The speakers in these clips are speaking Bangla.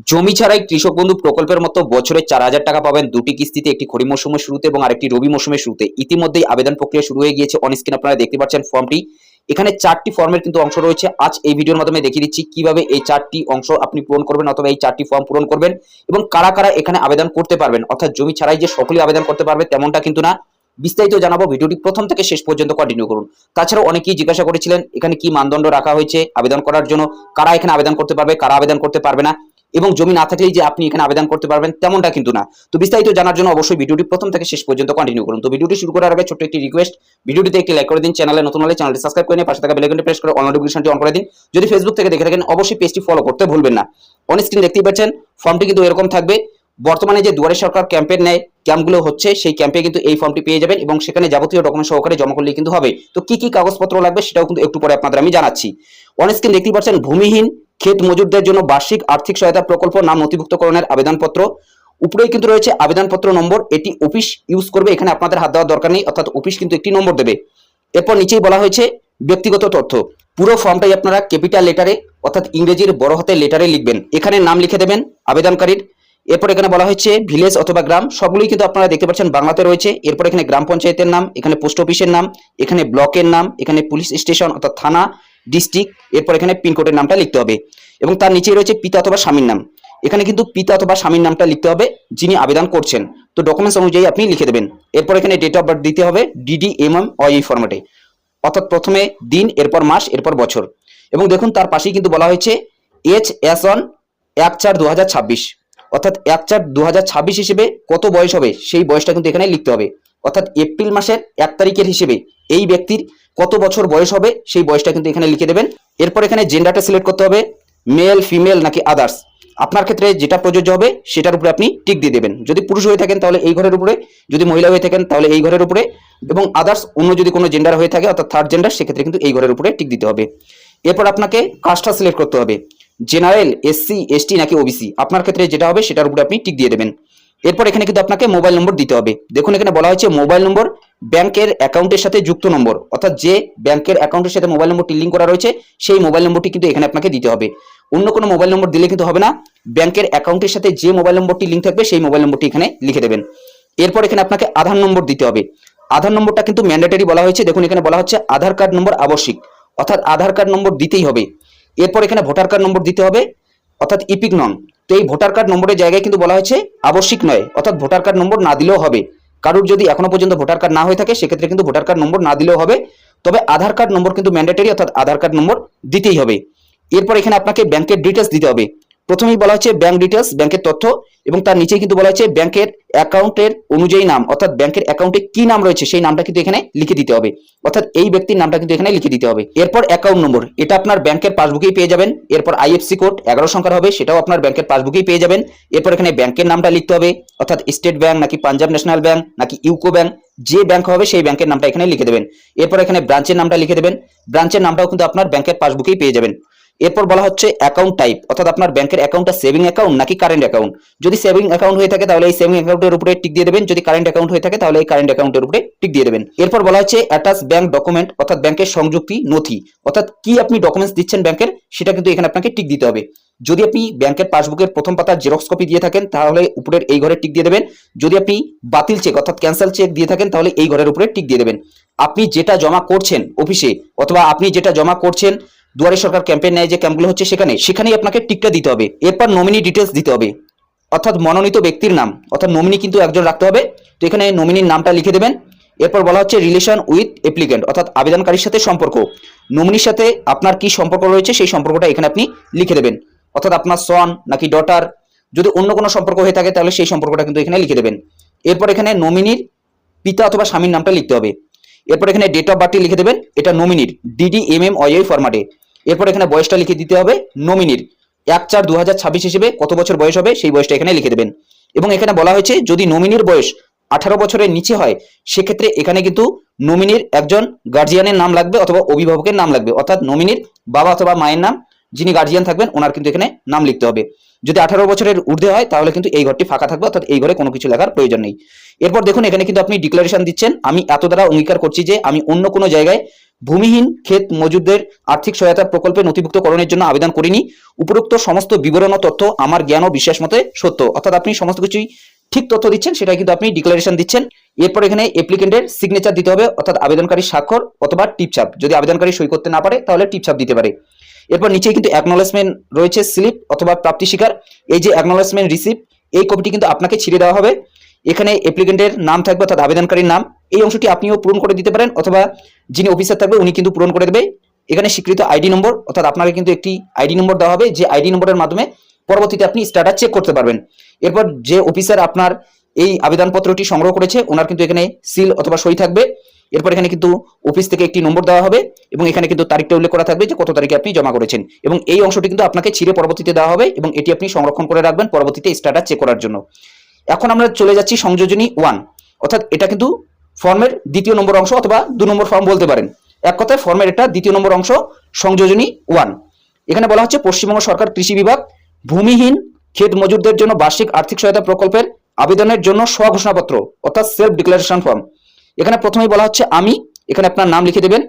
জমি ছাড়াই কৃষক বন্ধু প্রকল্পের মতো বছরে 4,000 টাকা পাবেন দুটি কিস্তিতে, একটি খরিফ মৌসুমের শুরুতে এবং আরেকটি রবি মৌসুমের শুরুতে। ইতিমধ্যেই আবেদন প্রক্রিয়া শুরু হয়ে গিয়েছে। অন স্ক্রিন আপনারা দেখতে পাচ্ছেন ফর্মটি। এখানে 4টি ফর্মের কিন্তু অংশ রয়েছে। আজ এই ভিডিওর মাধ্যমে দেখিয়ে দিচ্ছি কিভাবে এই 4টি অংশ আপনি পূরণ করবেন অথবা এই 4টি ফর্ম পূরণ করবেন এবং কারা কারা এখানে আবেদন করতে পারবেন। অর্থাৎ জমি ছাড়াই যে সকলেই আবেদন করতে পারবে তেমনটা কিন্তু না। বিস্তারিত জানাবো, ভিডিওটি প্রথম থেকে শেষ পর্যন্ত কন্টিনিউ করুন। তাছাড়াও অনেকেই জিজ্ঞাসা করেছিলেন এখানে কি মানদণ্ড রাখা হয়েছে আবেদন করার জন্য, কারা এখানে আবেদন করতে পারবে, কারা আবেদন করতে পারবে না, এবং জমি না থাকলেই যে আপনি এখানে আবেদন করতে পারবেন তেমনটা কিন্তু না। তো বিস্তারিত জানার জন্য অবশ্যই ভিডিওটি প্রথম থেকে শেষ পর্যন্ত কন্টিনিউ করুন। তো ভিডিওটি শুরু করার আগে ছোট্ট একটি রিকোয়েস্ট, ভিডিওটিতে একটি লাইক করে দিন, চ্যানেলে নতুন হলে চ্যানেলটি সাবস্ক্রাইব করে নিয়ে পাশে থাকা বেল আইকনটি প্রেস করে অল নোটিফিকেশনটি অন করে দিন। যদি ফেসবুক থেকে দেখে থাকেন অবশ্যই পেজটি ফলো করতে ভুলবেন না। অন স্ক্রিন দেখতেই পাচ্ছেন ফর্মটি কিন্তু এরকম থাকবে। বর্তমানে যে দুয়ারে সরকার ক্যাম্পের নেয় ক্যাম্পগুলো হচ্ছে, সেই ক্যাম্পে কিন্তু এই ফর্মটি পেয়ে যাবেন এবং সেখানে যাবতীয় ডকুমেন্ট সহকারে জমা করলে কিন্তু হবে। তো কি কি কাগজপত্র লাগবে সেটাও কিন্তু একটু পরে আপনাদের আমি জানাচ্ছি। অন স্ক্রিন দেখতেই পাচ্ছেন ভূমিহীন ক্ষেত মজুরদের জন্য বার্ষিক আর্থিক সহায়তা প্রকল্প নাম নথিভুক্তকরণের আবেদনপত্র। উপরেই কিন্তু রয়েছে আবেদনপত্র নম্বর, এটি অফিস ইউজ করবে, এখানে আপনাদের হাত দেওয়ার দরকার নেই, অর্থাৎ অফিস কিন্তু একটি নম্বর দেবে। এরপর নিচেই বলা হয়েছে ব্যক্তিগত তথ্য। পুরো ফর্মটাই আপনারা ক্যাপিটাল লেটারে অর্থাৎ ইংরেজির বড় হাতের লেটারে লিখবেন। এখানে নাম লিখে দেবেন আবেদনকারীর। এরপর এখানে বলা হচ্ছে ভিলেজ অথবা গ্রাম, সবগুলোই কিন্তু আপনারা দেখতে পাচ্ছেন বাংলাতে রয়েছে। এরপর এখানে গ্রাম পঞ্চায়েতের নাম, এখানে পোস্ট অফিসের নাম, এখানে ব্লকের নাম, এখানে পুলিশ স্টেশন অর্থাৎ থানা, ডিস্ট্রিক্ট, এরপর এখানে পিনকোডের নামটা লিখতে হবে এবং তার নিচেই রয়েছে পিতা অথবা স্বামীর নাম। এখানে কিন্তু পিতা অথবা স্বামীর নামটা লিখতে হবে যিনি আবেদন করছেন। তো ডকুমেন্টস অনুযায়ী আপনি লিখে দেবেন। এরপর এখানে ডেট অফ বার্থ দিতে হবে DDMM এই ফরম্যাটে, অর্থাৎ প্রথমে দিন, এরপর মাস, এরপর বছর। এবং দেখুন তার পাশেই কিন্তু বলা হয়েছে HS1 1/4/2026, অর্থাৎ 1/4/2026 হিসেবে কত বয়স হবে সেই বয়সটা কিন্তু এখানে লিখতে হবে। অর্থাৎ এপ্রিল মাসের 1 তারিখের হিসেবে এই ব্যক্তির কত বছর বয়স হবে সেই বয়সটা কিন্তু এখানে লিখে দেবেন। এরপর এখানে জেন্ডারটা সিলেক্ট করতে হবে, মেল, ফিমেল নাকি আদার্স। আপনার ক্ষেত্রে যেটা প্রযোজ্য হবে সেটার উপরে আপনি টিক দিয়ে দেবেন। যদি পুরুষ হয়ে থাকেন তাহলে এই ঘরের উপরে, যদি মহিলা হয়ে থাকেন তাহলে এই ঘরের উপরে, এবং আদার্স অন্য যদি কোনো জেন্ডার হয়ে থাকে অর্থাৎ থার্ড জেন্ডার সেক্ষেত্রে কিন্তু এই ঘরের উপরে টিক দিতে হবে। এরপর আপনাকে কাস্টটা সিলেক্ট করতে হবে, জেনারেল, SC ST নাকি OBC। আপনার ক্ষেত্রে যেটা হবে সেটার উপরে আপনি টিক দিয়ে দেবেন। এরপর এখানে কিন্তু আপনাকে মোবাইল নম্বর দিতে হবে। দেখুন এখানে বলা হয়েছে মোবাইল নম্বর ব্যাংকের অ্যাকাউন্টের সাথে যুক্ত নম্বর, অর্থাৎ যে ব্যাংকের অ্যাকাউন্টের সাথে মোবাইল নম্বরটি লিঙ্ক করা রয়েছে সেই মোবাইল নম্বরটি কিন্তু এখানে আপনাকে দিতে হবে। অন্য কোনো মোবাইল নম্বর দিলে কিন্তু হবে না, ব্যাংকের অ্যাকাউন্টের সাথে যে মোবাইল নম্বরটি লিঙ্ক থাকবে সেই মোবাইল নম্বরটি এখানে লিখে দেবেন। এরপর এখানে আপনাকে আধার নম্বর দিতে হবে। আধার নম্বরটা কিন্তু ম্যান্ডেটরি বলা হয়েছে। দেখুন এখানে বলা হচ্ছে আধার কার্ড নম্বর আবশ্যিক, অর্থাৎ আধার কার্ড নম্বর দিতেই হবে। এরপর এখানে ভোটার কার্ড নম্বর দিতে হবে, অর্থাৎ ইপিক নং। তো এই ভোটার কার্ড নম্বরের জায়গায় কিন্তু বলা হয়েছে আবশ্যিক নয়, অর্থাৎ ভোটার কার্ড নম্বর না দিলেও হবে। কারোর যদি এখনো পর্যন্ত ভোটার কার্ড না হয়ে থাকে সেক্ষেত্রে কিন্তু ভোটার কার্ড নম্বর না দিলেও হবে, তবে আধার কার্ড নম্বর কিন্তু ম্যান্ডেটরি, অর্থাৎ আধার কার্ড নম্বর দিতেই হবে। এরপর এখানে আপনাকে ব্যাংকের ডিটেলস দিতে হবে। প্রথমেই বলা হচ্ছে ব্যাংক ডিটেলস, ব্যাংকের তথ্য, এবং তার নিচেই কিন্তু বলা হচ্ছে ব্যাংকের অ্যাকাউন্টের অনুযায়ী নাম, অর্থাৎ ব্যাংকের অ্যাকাউন্টে কি নাম রয়েছে সেই নামটা কিন্তু এখানে লিখে দিতে হবে, অর্থাৎ এই ব্যক্তির নামটা কিন্তু এখানে লিখে দিতে হবে। এরপর অ্যাকাউন্ট নম্বর, এটা আপনার ব্যাংকের পাসবুকেই পেয়ে যাবেন। এরপর IFSC কোড 11 সংখ্যার হবে, সেটাও আপনার ব্যাংকের পাসবুকেই পেয়ে যাবেন। এরপর এখানে ব্যাংকের নামটা লিখতে হবে, অর্থাৎ স্টেট ব্যাংক নাকি পাঞ্জাব ন্যাশনাল ব্যাংক নাকি ইউকো ব্যাংক, যে ব্যাংক হবে সেই ব্যাংকের নামটা এখানে লিখে দেবেন। এরপর এখানে ব্রাঞ্চের নামটা লিখে দেবেন, ব্রাঞ্চের নামটাও কিন্তু আপনার ব্যাংকের পাসবুকেই পেয়ে যাবেন। এরপর বলা হচ্ছে অ্যাকাউন্ট টাইপ, অর্থাৎ আপনার ব্যাংকের অ্যাকাউন্টটা সেভিং অ্যাকাউন্ট নাকি কারেন্ট অ্যাকাউন্ট। যদি সেভিং অ্যাকাউন্ট হয়ে থাকে তাহলে এই সেভিং অ্যাকাউন্টের উপরে টিক দিয়ে দেবেন, যদি কারেন্ট অ্যাকাউন্ট হয়ে থাকে তাহলে এই কারেন্ট অ্যাকাউন্টের উপরে টিক দিয়ে দেবেন। এরপর বলা হচ্ছে অ্যাটাচ ব্যাংক ডকুমেন্ট, অর্থাৎ ব্যাংকের সংযুক্তি নথি, অর্থাৎ কি আপনি ডকুমেন্টস দিচ্ছেন ব্যাংকের সেটা কিন্তু এখানে আপনাকে টিক দিতে হবে। যদি আপনি ব্যাংকের পাসবুকের প্রথম পাতার জেরক্স কপি দিয়ে থাকেন তাহলে উপরের এই ঘরে টিক দিয়ে দেবেন। যদি আপনি বাতিল চেক অর্থাৎ ক্যান্সেল চেক দিয়ে থাকেন তাহলে এই ঘরের উপরে টিক দিয়ে দেবেন। আপনি যেটা জমা করছেন অফিসে অথবা আপনি যেটা জমা করছেন দুয়ারে সরকার ক্যাম্পের ন্যায় যে ক্যাম্পগুলো হচ্ছে সেখানেই আপনাকে টিকটা দিতে হবে। এরপর নমিনি ডিটেলস দিতে হবে, অর্থাৎ মনোনীত ব্যক্তির নাম, অর্থাৎ নমিনি কিন্তু একজন রাখতে হবে। তো এখানে নমিনির নামটা লিখে দেবেন। এরপর বলা হচ্ছে রিলেশন উইথ অ্যাপ্লিক্যান্ট, অর্থাৎ আবেদনকারীর সাথে সম্পর্ক, নমিনির সাথে আপনার কি সম্পর্ক রয়েছে সেই সম্পর্কটা এখানে আপনি লিখে দেবেন, অর্থাৎ আপনার সন নাকি ডটার, যদি অন্য কোনো সম্পর্ক হয়ে থাকে তাহলে সেই সম্পর্কটা কিন্তু এখানে লিখে দেবেন। এরপর এখানে নমিনির পিতা অথবা স্বামীর নামটা লিখতে হবে। এরপর এখানে ডেট অফ বার্থ লিখে দেবেন, এটা নমিনির DDMM ফরম্যাটে। এরপর এখানে বয়সটা লিখে দিতে হবে নমিনির 1/4/2026 হিসেবে কত বছর বয়স হবে সেই বয়সটা এখানে লিখে দেবেন। এবং এখানে বলা হয়েছে যদি নমিনির বয়স 18 বছরের নিচে হয় সেক্ষেত্রে এখানে কিন্তু নমিনির একজন গার্জিয়ানের নাম লাগবে অথবা অভিভাবকের নাম লাগবে, অর্থাৎ নমিনির বাবা অথবা মায়ের নাম, যিনি গার্জিয়ান থাকবেন ওনার কিন্তু এখানে নাম লিখতে হবে। যদি 18 বছরের ঊর্ধ্বে হয় তাহলে কিন্তু এই ঘরটি ফাঁকা থাকবে, অর্থাৎ এই ঘরে কোনো কিছু লেখার প্রয়োজন নেই। এরপর দেখুন এখানে কিন্তু আপনি ডিক্লারেশন দিচ্ছেন, আমি এত দ্বারা অঙ্গীকার করছি যে আমি অন্য কোনো জায়গায় ভূমিহীন ক্ষেত মজুরদের আর্থিক সহায়তা প্রকল্পে নথিভুক্তকরণের জন্য আবেদন করিনি। উপরোক্ত সমস্ত বিবরণ ও তথ্য আমার জ্ঞান ও বিশ্বাস মতে সত্য। অর্থাৎ আপনি সমস্ত কিছুই ঠিক তথ্য দিচ্ছেন, সেটা কিন্তু আপনি ডিক্লারেশন দিচ্ছেন। এরপর এখানে অ্যাপ্লিকেন্টের সিগনেচার দিতে হবে, অর্থাৎ আবেদনকারী স্বাক্ষর অথবা টিপছাপ। যদি আবেদনকারী সই করতে না পারে তাহলে টিপছাপ দিতে পারে। এরপর নিচেই কিন্তু অ্যাকনোলেজমেন্ট রয়েছে, স্লিপ অথবা প্রাপ্তি স্বীকার। এই যে অ্যাকনোলেজমেন্ট রিসিপ্ট, এই কপিটি কিন্তু আপনাকে ছিঁড়ে দেওয়া হবে। এখানে অ্যাপ্লিকেন্টের নাম থাকবে, অর্থাৎ আবেদনকারীর নাম। এই অংশটি আপনিও পূরণ করে দিতে পারেন, অথবা যিনি অফিসার থাকবে উনি কিন্তু পূরণ করে দেবে। এখানে স্বীকৃত আইডি নম্বর, অর্থাৎ আপনাকে কিন্তু একটি আইডি নম্বর দেওয়া হবে, যে আইডি নম্বরের মাধ্যমে পরবর্তীতে আপনি স্ট্যাটাস চেক করতে পারবেন। এরপর যে অফিসার আপনার এই আবেদনপত্রটি সংগ্রহ করেছে ওনার কিন্তু এখানে সিল অথবা সই থাকবে। এরপর এখানে কিন্তু অফিস থেকে একটি নম্বর দেওয়া হবে এবং এখানে কিন্তু তারিখটা উল্লেখ করা থাকবে যে কত তারিখে আপনি জমা করেছেন, এবং এই অংশটি কিন্তু আপনাকে ছিঁড়ে পরবর্তীতে দেওয়া হবে এবং এটি আপনি সংরক্ষণ করে রাখবেন পরবর্তীতে স্ট্যাটাস চেক করার জন্য। এখন আমরা চলে যাচ্ছি সংযোজনী 1, অর্থাৎ এটা কিন্তু ফর্মের দ্বিতীয় নম্বর অংশ অথবা 2 নম্বর ফর্ম বলতে পারেন। এক কথায় ফর্মের এটা দ্বিতীয় নম্বর অংশ, সংযোজনী 1। এখানে বলা হচ্ছে পশ্চিমবঙ্গ সরকার কৃষি বিভাগ ভূমিহীন ক্ষেত মজুরদের জন্য বার্ষিক আর্থিক সহায়তা প্রকল্পের আবেদনের জন্য স্বঘোষণাপত্র অর্থাৎ সেলফ ডিক্লারেশন ফর্ম। এখানে প্রথমেই বলা হচ্ছে আমি, এখানে আপনার নাম লিখে দেবেন।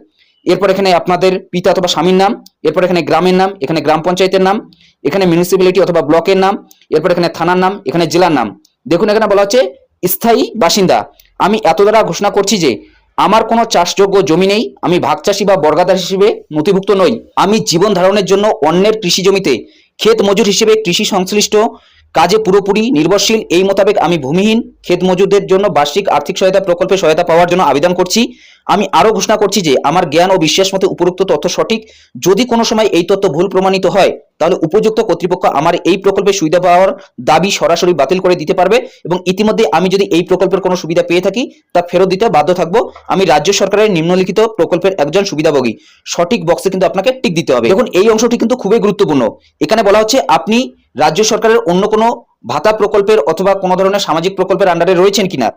এরপর এখানে আপনাদের পিতা অথবা স্বামীর নাম, এরপর এখানে গ্রামের নাম, এখানে গ্রাম পঞ্চায়েতের নাম, এখানে মিউনিসিপ্যালিটি অথবা ব্লকের নাম, এরপর এখানে থানার নাম, এখানে জেলার নাম। দেখুন এখানে বলা হচ্ছে স্থায়ী বাসিন্দা। আমি এত দ্বারা ঘোষণা করছি যে আমার কোনো চাষযোগ্য জমি নেই, আমি ভাগচাষী বা বর্গাদার হিসেবে নথিভুক্ত নই। আমি জীবন ধারণের জন্য অন্যের কৃষি জমিতে ক্ষেত মজুর হিসেবে কৃষি সংশ্লিষ্ট কাজে পুরোপুরি নির্ভরশীল। এই মোতাবেক আমি ভূমিহীন ক্ষেত মজুরদের জন্য বার্ষিক আর্থিক সহায়তা প্রকল্পে সহায়তা পাওয়ার জন্য আবেদন করছি। আমি আরও ঘোষণা করছি যে আমার জ্ঞান ও বিশ্বাস মতে উপরোক্ত তথ্য সঠিক। যদি কোনো সময় এই তথ্য ভুল প্রমাণিত হয় তাহলে উপযুক্ত কর্তৃপক্ষ আমার এই প্রকল্পের সুবিধা পাওয়ার দাবি সরাসরি বাতিল করে দিতে পারবে, এবং ইতিমধ্যে আমি যদি এই প্রকল্পের কোনো সুবিধা পেয়ে থাকি তা ফেরত দিতে বাধ্য থাকবো। আমি রাজ্য সরকারের নিম্নলিখিত প্রকল্পের একজন সুবিধাভোগী। সঠিক বক্সে কিন্তু আপনাকে টিক দিতে হবে। দেখুন এই অংশটি কিন্তু খুবই গুরুত্বপূর্ণ। এখানে বলা হচ্ছে আপনি রাজ্য সরকারের অন্য কোনো ভাতা প্রকল্পের অথবা কোনো ধরনের সামাজিক প্রকল্পের আন্ডারে রয়েছেন কিনা।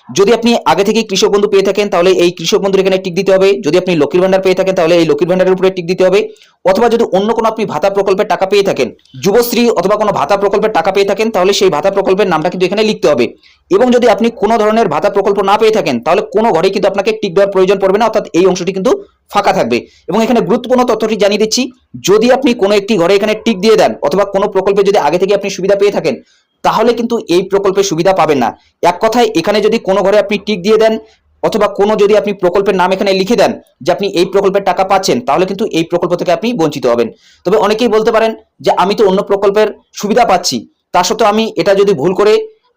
যদি আপনি আগে থেকে কৃষক বন্ধু পেয়ে থাকেন তাহলে এই কৃষক বন্ধুর এখানে টিক দিতে হবে। যদি আপনি লক্ষ্মীর ভান্ডার পেয়ে থাকেন তাহলে এই লক্ষ্মীর ভান্ডারের উপরে টিক দিতে হবে। অথবা যদি অন্য কোনো আপনি ভাতা প্রকল্পের টাকা পেয়ে থাকেন, যুবশ্রী অথবা কোনো ভাতা প্রকল্পের টাকা পেয়ে থাকেন, তাহলে সেই ভাতা প্রকল্পের নামটা কিন্তু এখানে লিখতে হবে। এবং যদি আপনি কোনো ধরনের ভাতা প্রকল্প না পেয়ে থাকেন তাহলে কোনো ঘরেই কিন্তু আপনাকে টিক দেওয়ার প্রয়োজন পড়বে না, অর্থাৎ এই অংশটি কিন্তু ফাঁকা থাকবে। এবং এখানে গুরুত্বপূর্ণ তথ্যটি জানিয়ে দিচ্ছি, যদি আপনি কোনো একটি ঘরে এখানে টিক দিয়ে দেন অথবা কোনো প্রকল্পে যদি আগে থেকে আপনি সুবিধা পেয়ে থাকেন তাহলে কিন্তু এই প্রকল্পের সুবিধা পাবেন না। এক কথায় এখানে যদি কোনো ঘরে আপনি টিক দিয়ে দেন অথবা কোনো যদি আপনি প্রকল্পের নাম এখানে লিখে দেন যে আপনি এই প্রকল্পের টাকা পাচ্ছেন, তাহলে কিন্তু এই প্রকল্প থেকে আপনি বঞ্চিত হবেন। তবে অনেকেই বলতে পারেন যে আমি তো অন্য প্রকল্পের সুবিধা পাচ্ছি, তা সত্ত্বেও আমি এটা যদি ভুল করে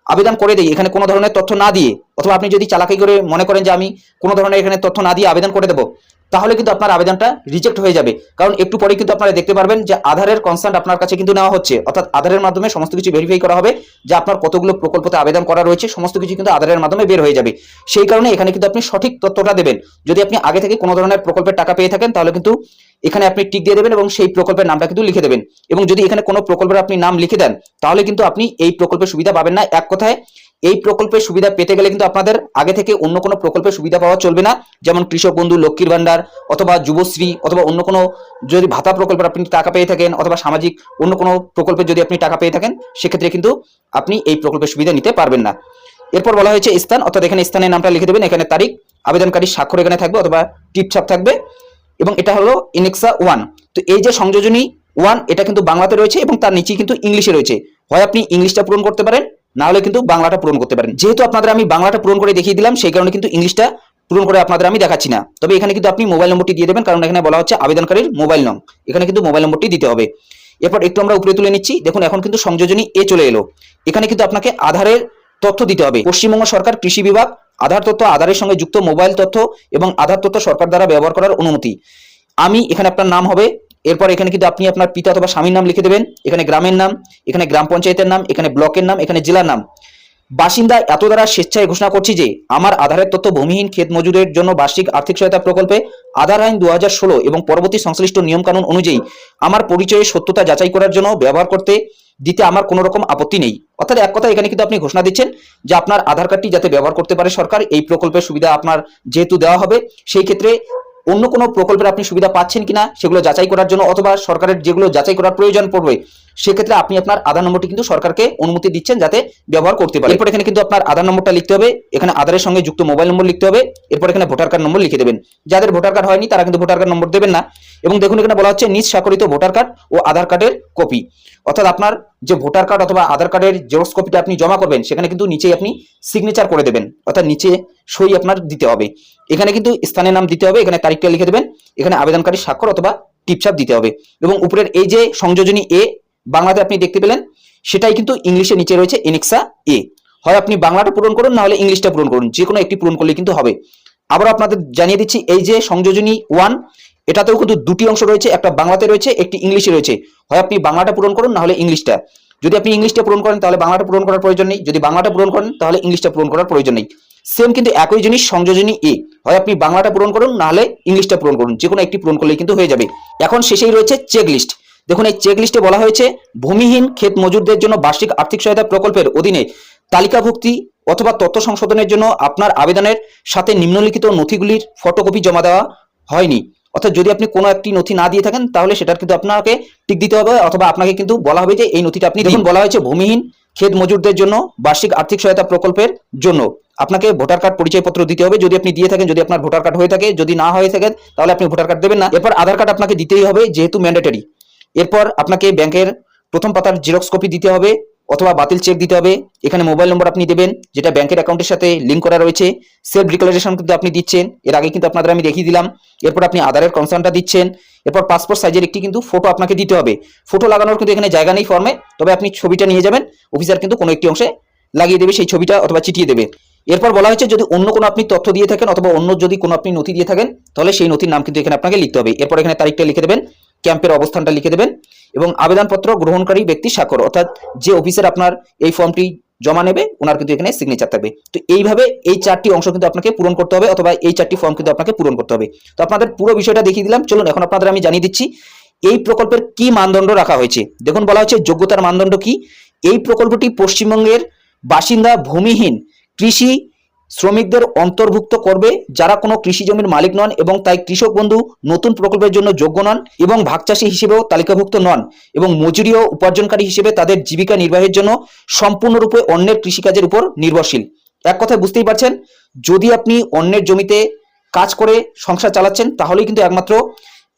আবেদন করে দিই এখানে কোনো ধরনের তথ্য না দিয়ে, অথবা আপনি যদি চালাকি করে মনে করেন যে আমি কোনো ধরনের এখানে তথ্য না দিয়ে আবেদন করে দেবো, তাহলে কিন্তু আপনার আবেদনটা রিজেক্ট হয়ে যাবে। কারণ একটু পরে কিন্তু আপনারা দেখতে পারবেন যে আধারের কনসার্ট আপনার কাছে কিন্তু নেওয়া হচ্ছে, অর্থাৎ আধারের মাধ্যমে সমস্ত কিছু ভেরিফাই করা হবে যে আপনার কতগুলো প্রকল্পতে আবেদন করা রয়েছে, সমস্ত কিছু কিন্তু আধারের মাধ্যমে বের হয়ে যাবে। সেই কারণে এখানে কিন্তু আপনি সঠিক তথ্যটা দেবেন। যদি আপনি আগে থেকে কোনো ধরনের প্রকল্পের টাকা পেয়ে থাকেন তাহলে কিন্তু এখানে আপনি টিক দিয়ে দেবেন এবং সেই প্রকল্পের নামটা কিন্তু লিখে দেবেন। এবং যদি এখানে কোনো প্রকল্পের আপনি নাম লিখে দেন তাহলে কিন্তু আপনি এই প্রকল্পের সুবিধা পাবেন না। এক কথায় এই প্রকল্পের সুবিধা পেতে গেলে কিন্তু আপনাদের আগে থেকে অন্য কোনো প্রকল্পের সুবিধা পাওয়া চলবে না, যেমন কৃষক বন্ধু, লক্ষ্মীর ভান্ডার অথবা যুবশ্রী অথবা অন্য কোনো যদি ভাতা প্রকল্পের আপনি টাকা পেয়ে থাকেন অথবা সামাজিক অন্য কোনো প্রকল্পে যদি আপনি টাকা পেয়ে থাকেন সেক্ষেত্রে কিন্তু আপনি এই প্রকল্পের সুবিধা নিতে পারবেন না। এরপর বলা হয়েছে স্থান, অর্থাৎ এখানে স্থানের নামটা লিখে দেবেন, এখানে তারিখ, আবেদনকারীর স্বাক্ষর এখানে থাকবে অথবা টিপছাপ থাকবে, এবং এটা হলো ইনেক্সা 1। তো এই যে সংযোজনী 1 এটা কিন্তু বাংলাতে রয়েছে এবং তার নিচেই কিন্তু ইংলিশে রয়েছে। হয় আপনি ইংলিশটা পূরণ করতে পারেন, না হলে কিন্তু বাংলাটা পূরণ করতে পারেন। যেহেতু আপনাদের আমি বাংলাটা পূরণ করে দেখিয়ে দিলাম সেই কারণে কিন্তু ইংলিশটা পূরণ করে আপনাদের আমি দেখাচ্ছি না। তবে এখানে কিন্তু আপনি মোবাইল নম্বরটি দিয়ে দেবেন, কারণ এখানে বলা হচ্ছে আবেদনকারীর মোবাইল নং, এখানে কিন্তু মোবাইল নম্বরটি দিতে হবে। এরপর একটু আমরা উপরে তুলে নিচ্ছি, দেখুন এখন কিন্তু সংযোজনী এ চলে এলো। এখানে কিন্তু আপনাকে আধারের তথ্য দিতে হবে। পশ্চিমবঙ্গ সরকার কৃষি বিভাগ আধার তথ্য, আধারের সঙ্গে যুক্ত মোবাইল তথ্য এবং আধার তথ্য সরকার দ্বারা ব্যবহার করার অনুমতি। আমি এখানে আপনার নাম হবে, এরপর এখানে কিন্তু আপনি আপনার পিতা অথবা স্বামীর নাম লিখে দেবেন, এখানে গ্রামের নাম, এখানে গ্রাম পঞ্চায়েতের নাম, এখানে ব্লকের নাম, এখানে জেলার নাম। বাসিন্দা এত দ্বারা স্বেচ্ছায় ঘোষণা করছি যে আমার আধারের তথ্য ভূমিহীন ক্ষেত মজুরের জন্য বার্ষিক আর্থিক সহায়তা প্রকল্পে আধার আইন 2016 এবং পরবর্তী সংশ্লিষ্ট নিয়মকানুন অনুযায়ী আমার পরিচয়ের সত্যতা যাচাই করার জন্য ব্যবহার করতে দিতে আমার কোনো রকম আপত্তি নেই। অর্থাৎ এক কথা এখানে কিন্তু আপনি ঘোষণা দিচ্ছেন যে আপনার আধার কার্ডটি যাতে ব্যবহার করতে পারে সরকার, এই প্রকল্পের সুবিধা আপনার যেহেতু দেওয়া হবে সেই ক্ষেত্রে অন্য কোনো প্রকল্পের আপনি সুবিধা পাচ্ছেন কিনা সেগুলো যাচাই করার জন্য, অথবা সরকারের যেগুলো যাচাই করার প্রয়োজন পড়বে সেক্ষেত্রে আপনি আপনার আধার নম্বরটি কিন্তু সরকারকে অনুমতি দিচ্ছেন যাতে ব্যবহার করতে পারে। এরপর এখানে কিন্তু আপনার আধার নম্বরটা লিখতে হবে, এখানে আধারের সঙ্গে যুক্ত মোবাইল নম্বর লিখতে হবে, এরপর এখানে ভোটার কার্ড নম্বর লিখে দেবেন। যাদের ভোটার কার্ড হয়নি তারা কিন্তু ভোটার কার্ড নম্বর দেবেন না। এবং দেখুন এখানে বলা হচ্ছে নিজ স্বাক্ষরিত ভোটার কার্ড ও আধার কার্ডের কপি, অর্থাৎ আপনার যে ভোটার কার্ড অথবা আধার কার্ডের জেরক্স কপিটা আপনি জমা করবেন সেখানে কিন্তু নিচেই আপনি সিগনেচার করে দেবেন, অর্থাৎ নিচে সই আপনার দিতে হবে। এখানে কিন্তু স্থানের নাম দিতে হবে, এখানে তারিখটা লিখে দেবেন, এখানে আবেদনকারীর স্বাক্ষর অথবা টিপছাপ দিতে হবে। এবং উপরের এই যে সংযোজনী এ বাংলাতে আপনি দেখতে পেলেন সেটাই কিন্তু ইংলিশে নিচে রয়েছে এনেক্সা এ। হয় আপনি বাংলাটা পূরণ করুন না হলে ইংলিশটা পূরণ করুন, যে কোনো একটি পূরণ করলে কিন্তু হবে। আবার আপনাদের জানিয়ে দিচ্ছি এই যে সংযোজনী 1 এটাতেও কিন্তু দুটি অংশ রয়েছে, একটা বাংলাতে রয়েছে একটি ইংলিশে রয়েছে। হয় আপনি বাংলাটা পূরণ করুন না হলে ইংলিশটা। যদি আপনি ইংলিশটা পূরণ করেন তাহলে বাংলাটা পূরণ করার প্রয়োজন নেই, যদি বাংলাটা পূরণ করেন তাহলে ইংলিশটা পূরণ করার প্রয়োজন নেই। সেম কিন্তু একই জিনিস সংযোজনী এ, হয় আপনি বাংলাটা পূরণ করুন না হলে ইংলিশটা পূরণ করুন, যে কোনো একটি পূরণ করলেই কিন্তু হয়ে যাবে। এখন শেষেই রয়েছে চেক লিস্ট। দেখুন এই চেক লিস্টে বলা হয়েছে ভূমিহীন ক্ষেত মজুরদের জন্য বার্ষিক আর্থিক সহায়তা প্রকল্পের অধীনে তালিকাভুক্তি অথবা তথ্য সংশোধনের জন্য আপনার আবেদনের সাথে নিম্নলিখিত নথিগুলির ফটোকপি জমা দেওয়া হয়নি। অর্থাৎ যদি আপনি কোনো একটি নথি না দিয়ে থাকেন তাহলে সেটার কিন্তু আপনাকে টিক দিতে হবে, অথবা আপনাকে কিন্তু বলা হবে যে এই নথিটা আপনি দিন। বলা হয়েছে ভূমিহীন ক্ষেত মজুরদের জন্য বার্ষিক আর্থিক সহায়তা প্রকল্পের জন্য আপনাকে ভোটার কার্ড পরিচয়পত্র দিতে হবে, যদি আপনি দিয়ে থাকেন, যদি আপনার ভোটার কার্ড হয়ে থাকে। যদি না হয়ে থাকে তাহলে আপনি ভোটার কার্ড দেবেন না। এরপর আধার কার্ড আপনাকে দিতেই হবে যেহেতু ম্যান্ডেটরি। এরপর আপনাকে ব্যাংকের প্রথম পাতার জেরক্স কপি দিতে হবে অথবা বাতিল চেক দিতে হবে। এখানে মোবাইল নম্বর আপনি দেবেন যেটা ব্যাংকের অ্যাকাউন্টের সাথে লিঙ্ক করা রয়েছে। সেলফ ডিক্লারেশন কিন্তু আপনি দিচ্ছেন, এর আগে কিন্তু আপনাদের আমি দেখিয়ে দিলাম। এরপর আপনি আধারের কনসার্নটা দিচ্ছেন। এরপর পাসপোর্ট সাইজের একটি কিন্তু ফটো আপনাকে দিতে হবে। ফটো লাগানোর কিন্তু এখানে জায়গা নেই ফর্মে, তবে আপনি ছবিটা নিয়ে যাবেন, অফিসার কিন্তু কোনো একটি অংশে লাগিয়ে দেবে সেই ছবিটা অথবা চিটিয়ে দেবে। এরপর বলা হয়েছে যদি অন্য কোনো আপনি তথ্য দিয়ে থাকেন অথবা অন্য যদি কোনো আপনি নথি দিয়ে থাকেন তাহলে সেই নথির নাম কিন্তু এখানে আপনাকে লিখতে হবে। এরপর এখানে তারিখটা লিখে দেবেন, ক্যাম্পের অবস্থানটা লিখে দেবেন এবং আবেদনপত্র গ্রহণকারী ব্যক্তি স্বাক্ষর, অর্থাৎ যে অফিসার আপনার এই ফর্মটি জমা নেবে ওনার কিন্তু এখানে সিগনেচার থাকবে। তো এইভাবে এই 4টি অংশ কিন্তু আপনাকে পূরণ করতে হবে অথবা এই 4টি ফর্ম কিন্তু আপনাকে পূরণ করতে হবে। তো আপনাদের পুরো বিষয়টা দেখিয়ে দিলাম, চলুন এখন আপনাদের আমি জানিয়ে দিচ্ছি এই প্রকল্পের কি মানদণ্ড রাখা হয়েছে। দেখুন বলা হচ্ছে যোগ্যতার মানদণ্ড কি। এই প্রকল্পটি পশ্চিমবঙ্গের বাসিন্দা ভূমিহীন কৃষি শ্রমিকদের অন্তর্ভুক্ত করবে যারা কোনো কৃষি জমির মালিক নন এবং তাই কৃষক বন্ধু নতুন প্রকল্পের জন্য যোগ্য নন এবং ভাগচাষী হিসেবেও তালিকাভুক্ত নন এবং মজুরি ও উপার্জনকারী হিসেবে তাদের জীবিকা নির্বাহের জন্য সম্পূর্ণরূপে অন্যের কৃষিকাজের উপর নির্ভরশীল। এক কথায় বুঝতেই পারছেন, যদি আপনি অন্যের জমিতে কাজ করে সংসার চালাচ্ছেন তাহলেই কিন্তু একমাত্র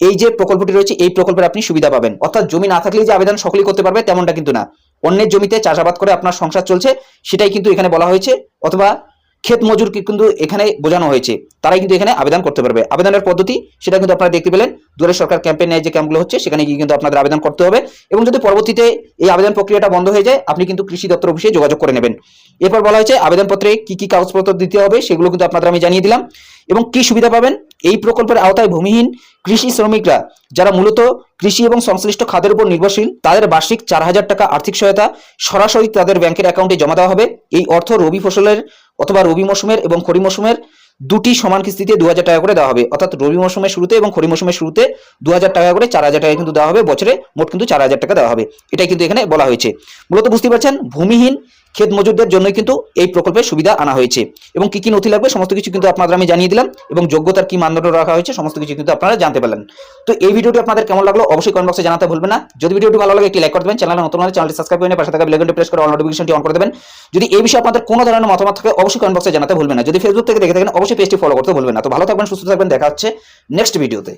এই যে প্রকল্পটি রয়েছে এই প্রকল্পের আপনি সুবিধা পাবেন। অর্থাৎ জমি না থাকলেই যে আবেদন সকলেই করতে পারবে তেমনটা কিন্তু না। অন্যের জমিতে চাষাবাদ করে আপনার সংসার চলছে সেটাই কিন্তু এখানে বলা হয়েছে, অথবা ক্ষেত মজুর কিন্তু এখানে বোঝানো হয়েছে, তারাই কিন্তু এখানে আবেদন করতে পারবে। আবেদনের পদ্ধতি সেটা কিন্তু আপনারা দেখতে পেলেন, দুয়ারে সরকার ক্যাম্পেইন যে ক্যাম্পগুলো হচ্ছে সেখানে গিয়ে কিন্তু আপনাদের আবেদন করতে হবে। এবং যদি পরবর্তীতে এই আবেদন প্রক্রিয়াটা বন্ধ হয়ে যায় আপনি কিন্তু কৃষি দপ্তর অফিসে যোগাযোগ করে নেবেন। এরপর বলা হয়েছে আবেদনপত্রে কি কি কাগজপত্র দিতে হবে সেগুলো কিন্তু আপনাদের আমি জানিয়ে দিলাম। এবং কি সুবিধা পাবেন এই প্রকল্পের আওতায় ভূমিহীন কৃষি শ্রমিকরা যারা মূলত কৃষি এবং সংশ্লিষ্ট খাতের উপর নির্ভরশীল তাদের বার্ষিক 4,000 টাকা আর্থিক সহায়তা সরাসরি তাদের ব্যাংকের অ্যাকাউন্টে জমা দেওয়া হবে। এই অর্থ রবি ফসলের অথবা রবি মৌসুমের এবং খরিফ মৌসুমের দুটি সমান কিস্তিতে 2,000 টাকা করে দেওয়া হবে, অর্থাৎ রবি মৌসুমের শুরুতে এবং খরিফ মৌসুমের শুরুতে 2,000 টাকা করে 4,000 টাকা কিন্তু দেওয়া হবে, বছরে মোট কিন্তু 4,000 টাকা দেওয়া হবে। এটাই কিন্তু এখানে বলা হয়েছে। মূলত বুঝতে পারছেন ভূমিহীন ক্ষেত মজুরদের জন্যই কিন্তু এই প্রকল্পের সুবিধা আনা হয়েছে। এবং কি কি নথি লাগবে সমস্ত কিছু কিন্তু আপনাদের আমি জানিয়ে দিলাম এবং যোগ্যতার কি মানদণ্ড রাখা হয়েছে সমস্ত কিছু কিন্তু আপনারা জানতে পারলেন। তো এই ভিডিওটি আপনাদের কেমন লাগলো অবশ্যই কমেন্ট বক্সে জানাতে ভুলবেন না। যদি ভিডিওটি ভালো লাগে একটি লাইক করে দেবেন, চ্যানেলে নতুন হলে চ্যানেলটি সাবস্ক্রাইব করে পাশে থাকা বেল আইকনটি প্রেস করে অল নোটিফিকেশনটি অন করে দেবেন। যদি এই বিষয়ে আপনাদের কোনো ধরনের মতামত থাকে অবশ্যই কমেন্ট বক্সে জানাতে ভুলবেন না। যদি ফেসবুক থেকে দেখে থাকেন অবশ্যই পেজটি ফলো করতে ভুলবেন না। তো ভালো থাকবেন, সুস্থ থাকবেন, দেখা হচ্ছে নেক্সট ভিডিওতে।